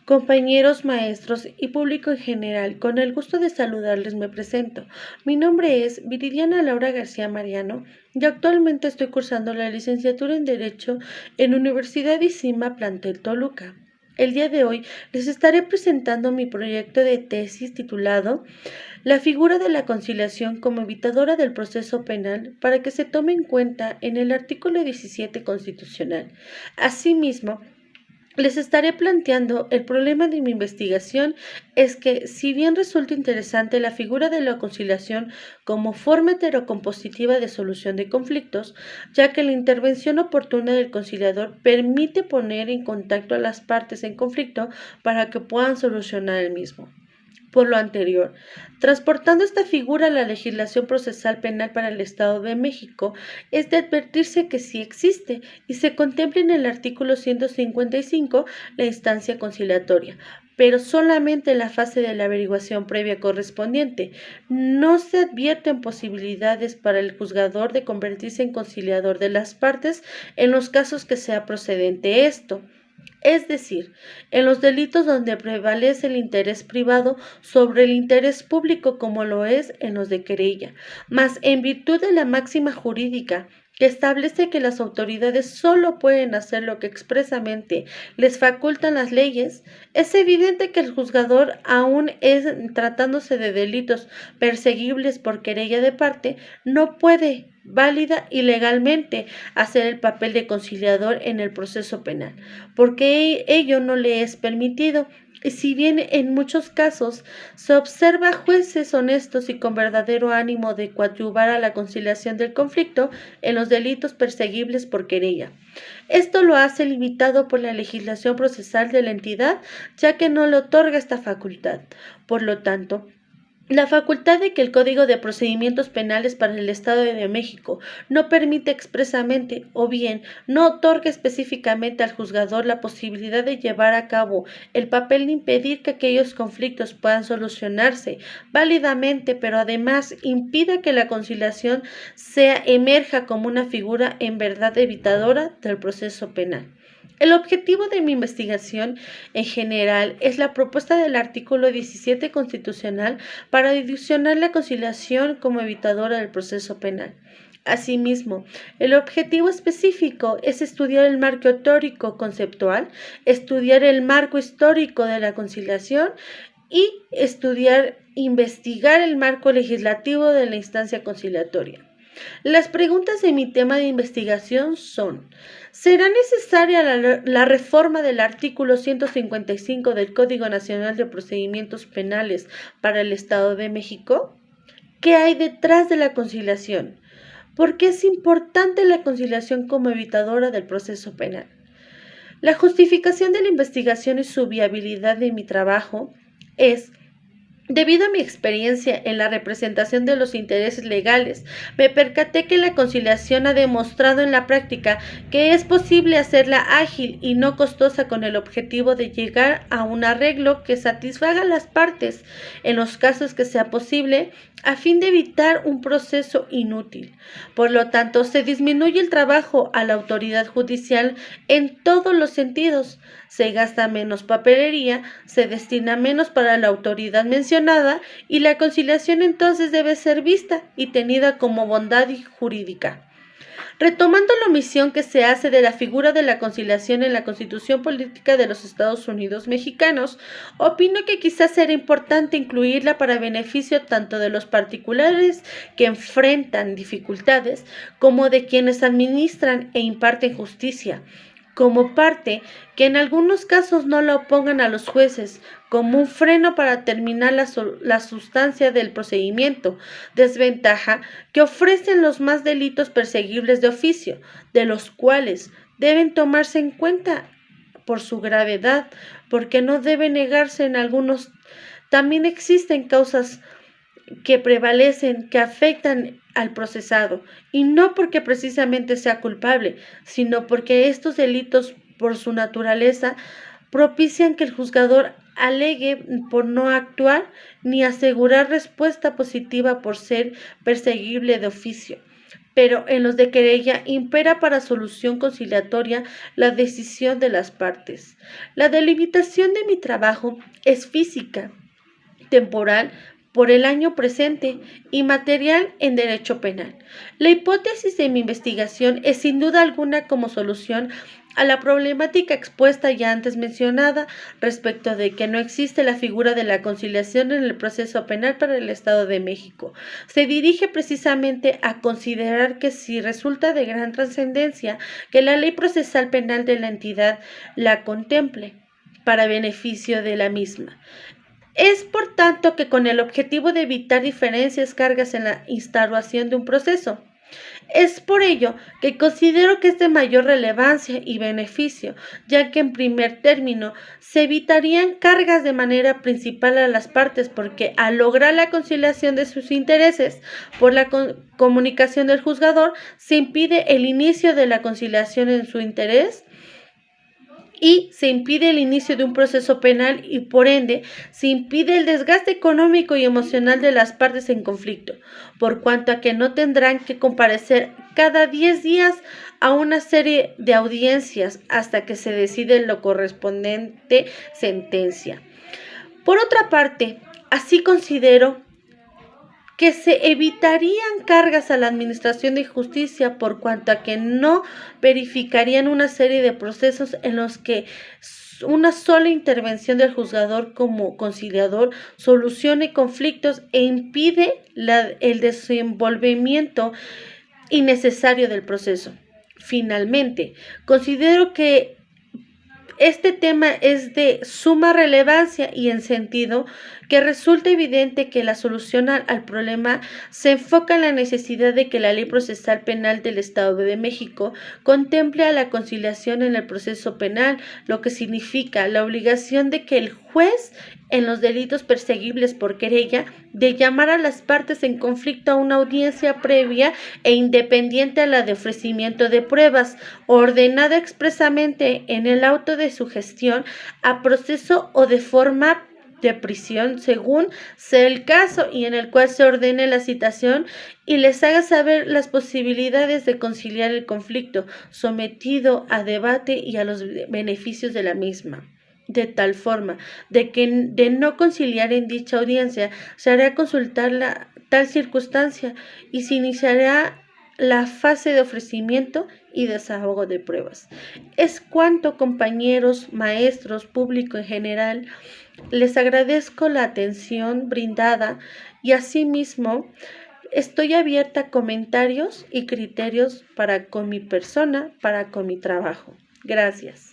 Compañeros, maestros y público en general, con el gusto de saludarles me presento. Mi nombre es Viridiana Laura García Mariano y actualmente estoy cursando la licenciatura en Derecho en Universidad ICIMA Plantel Toluca. El día de hoy les estaré presentando mi proyecto de tesis titulado La figura de la conciliación como evitadora del proceso penal para que se tome en cuenta en el artículo 17 constitucional. Asimismo, les estaré planteando el problema de mi investigación es que, si bien resulta interesante la figura de la conciliación como forma heterocompositiva de solución de conflictos, ya que la intervención oportuna del conciliador permite poner en contacto a las partes en conflicto para que puedan solucionar el mismo. Por lo anterior, transportando esta figura a la legislación procesal penal para el Estado de México, es de advertirse que sí existe y se contempla en el artículo 155 la instancia conciliatoria, pero solamente en la fase de la averiguación previa correspondiente. No se advierten posibilidades para el juzgador de convertirse en conciliador de las partes en los casos que sea procedente esto. Es decir, en los delitos donde prevalece el interés privado sobre el interés público como lo es en los de querella, mas en virtud de la máxima jurídica que establece que las autoridades solo pueden hacer lo que expresamente les facultan las leyes, es evidente que el juzgador, aun tratándose de delitos perseguibles por querella de parte, no puede válida y legalmente hacer el papel de conciliador en el proceso penal, porque ello no le es permitido. Y si bien en muchos casos se observa jueces honestos y con verdadero ánimo de coadyuvar a la conciliación del conflicto en los delitos perseguibles por querella, esto lo hace limitado por la legislación procesal de la entidad, ya que no le otorga esta facultad. Por lo tanto, la facultad de que el Código de Procedimientos Penales para el Estado de México no permite expresamente o bien no otorga específicamente al juzgador la posibilidad de llevar a cabo el papel de impedir que aquellos conflictos puedan solucionarse válidamente, pero además impida que la conciliación emerja como una figura en verdad evitadora del proceso penal. El objetivo de mi investigación en general es la propuesta del artículo 17 constitucional para adicionar la conciliación como evitadora del proceso penal. Asimismo, el objetivo específico es estudiar el marco teórico conceptual, estudiar el marco histórico de la conciliación y investigar el marco legislativo de la instancia conciliatoria. Las preguntas de mi tema de investigación son: ¿será necesaria la reforma del artículo 155 del Código Nacional de Procedimientos Penales para el Estado de México? ¿Qué hay detrás de la conciliación? ¿Por qué es importante la conciliación como evitadora del proceso penal? La justificación de la investigación y su viabilidad de mi trabajo es: debido a mi experiencia en la representación de los intereses legales, me percaté que la conciliación ha demostrado en la práctica que es posible hacerla ágil y no costosa con el objetivo de llegar a un arreglo que satisfaga a las partes en los casos que sea posible, a fin de evitar un proceso inútil. Por lo tanto, se disminuye el trabajo a la autoridad judicial en todos los sentidos. Se gasta menos papelería, se destina menos para la autoridad mencionada y la conciliación entonces debe ser vista y tenida como bondad jurídica. Retomando la omisión que se hace de la figura de la conciliación en la Constitución Política de los Estados Unidos Mexicanos, opino que quizás será importante incluirla para beneficio tanto de los particulares que enfrentan dificultades como de quienes administran e imparten justicia, como parte que en algunos casos no la opongan a los jueces, como un freno para terminar la sustancia del procedimiento, desventaja que ofrecen los más delitos perseguibles de oficio, de los cuales deben tomarse en cuenta por su gravedad, porque no debe negarse en algunos. También existen causas que prevalecen, que afectan al procesado, y no porque precisamente sea culpable, sino porque estos delitos, por su naturaleza, propician que el juzgador alegue por no actuar ni asegurar respuesta positiva por ser perseguible de oficio. pero en los de querella impera para solución conciliatoria la decisión de las partes. La delimitación de mi trabajo es física, temporal por el año presente y material en derecho penal. La hipótesis de mi investigación es sin duda alguna como solución a la problemática expuesta ya antes mencionada respecto de que no existe la figura de la conciliación en el proceso penal para el Estado de México. Se dirige precisamente a considerar que si resulta de gran trascendencia que la ley procesal penal de la entidad la contemple para beneficio de la misma. Es por tanto que con el objetivo de evitar diferencias cargas en la instauración de un proceso. Es por ello que considero que es de mayor relevancia y beneficio, ya que en primer término se evitarían cargas de manera principal a las partes, porque al lograr la conciliación de sus intereses por la comunicación del juzgador, se impide el inicio de la conciliación en su interés y se impide el inicio de un proceso penal y por ende se impide el desgaste económico y emocional de las partes en conflicto, por cuanto a que no tendrán que comparecer cada 10 días a una serie de audiencias hasta que se decide lo correspondiente sentencia. Por otra parte, así considero que se evitarían cargas a la Administración de Justicia por cuanto a que no verificarían una serie de procesos en los que una sola intervención del juzgador como conciliador solucione conflictos e impide el desenvolvimiento innecesario del proceso. Finalmente, considero que este tema es de suma relevancia y en sentido que resulta evidente que la solución al problema se enfoca en la necesidad de que la Ley Procesal Penal del Estado de México contemple a la conciliación en el proceso penal, lo que significa la obligación de que el juez en los delitos perseguibles por querella de llamar a las partes en conflicto a una audiencia previa e independiente a la de ofrecimiento de pruebas, ordenada expresamente en el auto de sugestión a proceso o de forma de prisión según sea el caso y en el cual se ordene la citación y les haga saber las posibilidades de conciliar el conflicto sometido a debate y a los beneficios de la misma. De tal forma de que de no conciliar en dicha audiencia se hará consultar tal circunstancia y se iniciará la fase de ofrecimiento y desahogo de pruebas. Es cuanto, compañeros, maestros, público en general. Les agradezco la atención brindada y asimismo estoy abierta a comentarios y criterios para con mi persona, para con mi trabajo. Gracias.